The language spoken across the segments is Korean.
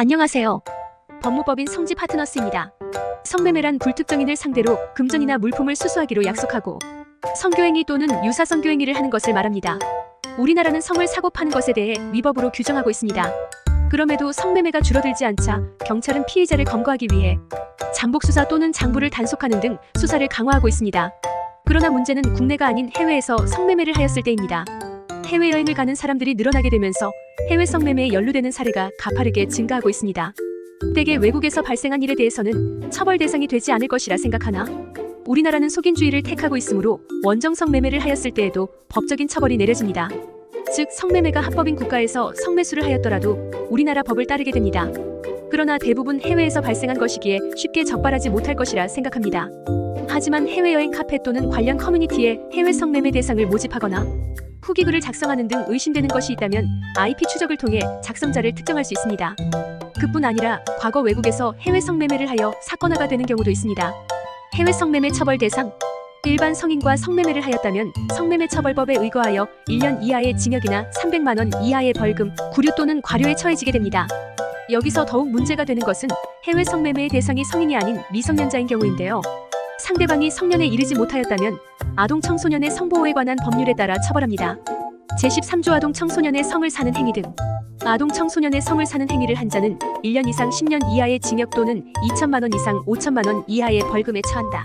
안녕하세요. 법무법인 성지 파트너스입니다. 성매매란 불특정인을 상대로 금전이나 물품을 수수하기로 약속하고 성교행위 또는 유사 성교행위를 하는 것을 말합니다. 우리나라는 성을 사고 파는 것에 대해 위법으로 규정하고 있습니다. 그럼에도 성매매가 줄어들지 않자 경찰은 피해자를 검거하기 위해 잠복수사 또는 장부를 단속하는 등 수사를 강화하고 있습니다. 그러나 문제는 국내가 아닌 해외에서 성매매를 하였을 때입니다. 해외여행을 가는 사람들이 늘어나게 되면서 해외 성매매에 연루되는 사례가 가파르게 증가하고 있습니다. 대개 외국에서 발생한 일에 대해서는 처벌 대상이 되지 않을 것이라 생각하나 우리나라는 속인주의를 택하고 있으므로 원정 성매매를 하였을 때에도 법적인 처벌이 내려집니다. 즉 성매매가 합법인 국가에서 성매수를 하였더라도 우리나라 법을 따르게 됩니다. 그러나 대부분 해외에서 발생한 것이기에 쉽게 적발하지 못할 것이라 생각합니다. 하지만 해외여행 카페 또는 관련 커뮤니티에 해외 성매매 대상을 모집하거나 후기글을 작성하는 등 의심되는 것이 있다면 IP 추적을 통해 작성자를 특정할 수 있습니다. 그뿐 아니라 과거 외국에서 해외 성매매를 하여 사건화가 되는 경우도 있습니다. 해외 성매매 처벌 대상 일반 성인과 성매매를 하였다면 성매매 처벌법에 의거하여 1년 이하의 징역이나 300만 원 이하의 벌금, 구류 또는 과료에 처해지게 됩니다. 여기서 더욱 문제가 되는 것은 해외 성매매의 대상이 성인이 아닌 미성년자인 경우인데요. 상대방이 성년에 이르지 못하였다면 아동 청소년의 성보호에 관한 법률에 따라 처벌합니다. 제13조 아동 청소년의 성을 사는 행위 등 아동 청소년의 성을 사는 행위를 한 자는 1년 이상 10년 이하의 징역 또는 2천만 원 이상 5천만 원 이하의 벌금에 처한다.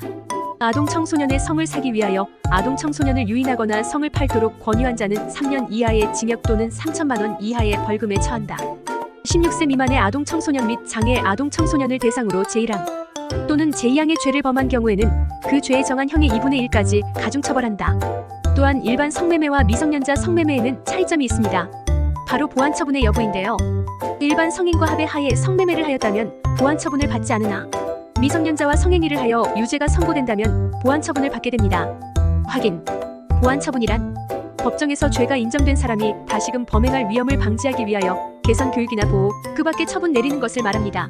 아동 청소년의 성을 사기 위하여 아동 청소년을 유인하거나 성을 팔도록 권유한 자는 3년 이하의 징역 또는 3천만 원 이하의 벌금에 처한다. 16세 미만의 아동 청소년 및 장애 아동 청소년을 대상으로 제1항 또는 제2항의 죄를 범한 경우에는 그 죄에 정한 형의 2분의 1까지 가중처벌한다. 또한 일반 성매매와 미성년자 성매매에는 차이점이 있습니다. 바로 보완처분의 여부인데요. 일반 성인과 합의 하에 성매매를 하였다면 보완처분을 받지 않으나 미성년자와 성행위를 하여 유죄가 선고된다면 보완처분을 받게 됩니다. 확인. 보완처분이란 법정에서 죄가 인정된 사람이 다시금 범행할 위험을 방지하기 위하여 개선 교육이나 보호, 그 밖에 처분 내리는 것을 말합니다.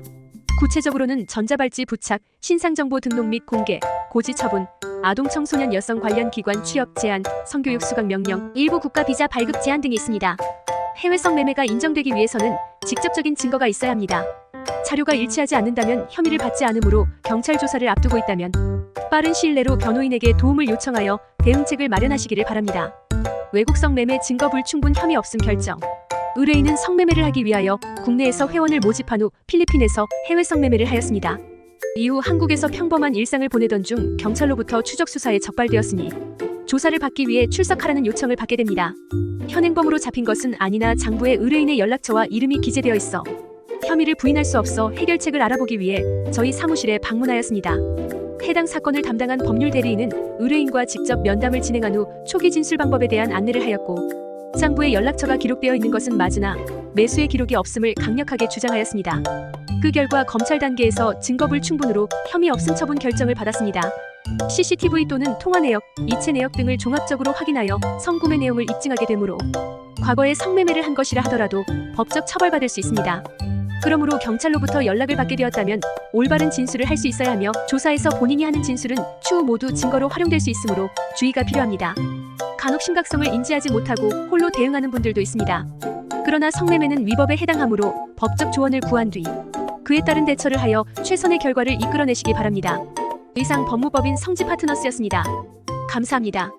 구체적으로는 전자발찌 부착, 신상정보 등록 및 공개, 고지 처분, 아동 청소년 여성 관련 기관 취업 제한, 성교육 수강 명령, 일부 국가 비자 발급 제한 등이 있습니다. 해외 성매매가 인정되기 위해서는 직접적인 증거가 있어야 합니다. 자료가 일치하지 않는다면 혐의를 받지 않으므로 경찰 조사를 앞두고 있다면 빠른 시일 내로 변호인에게 도움을 요청하여 대응책을 마련하시기를 바랍니다. 외국 성매매 증거 불충분 혐의 없음 결정. 의뢰인은 성매매를 하기 위하여 국내에서 회원을 모집한 후 필리핀에서 해외 성매매를 하였습니다. 이후 한국에서 평범한 일상을 보내던 중 경찰로부터 추적 수사에 적발되었으니 조사를 받기 위해 출석하라는 요청을 받게 됩니다. 현행범으로 잡힌 것은 아니나 장부에 의뢰인의 연락처와 이름이 기재되어 있어 혐의를 부인할 수 없어 해결책을 알아보기 위해 저희 사무실에 방문하였습니다. 해당 사건을 담당한 법률 대리인은 의뢰인과 직접 면담을 진행한 후 초기 진술 방법에 대한 안내를 하였고 장부에 연락처가 기록되어 있는 것은 맞으나 매수의 기록이 없음을 강력하게 주장하였습니다. 그 결과 검찰 단계에서 증거불충분으로 혐의 없음 처분 결정을 받았습니다. CCTV 또는 통화 내역, 이체 내역 등을 종합적으로 확인하여 성구매 내용을 입증하게 되므로 과거에 성매매를 한 것이라 하더라도 법적 처벌받을 수 있습니다. 그러므로 경찰로부터 연락을 받게 되었다면 올바른 진술을 할 수 있어야 하며 조사에서 본인이 하는 진술은 추후 모두 증거로 활용될 수 있으므로 주의가 필요합니다. 간혹 심각성을 인지하지 못하고 홀로 대응하는 분들도 있습니다. 그러나 성매매는 위법에 해당하므로 법적 조언을 구한 뒤 그에 따른 대처를 하여 최선의 결과를 이끌어내시기 바랍니다. 이상 법무법인 성지 파트너스였습니다. 감사합니다.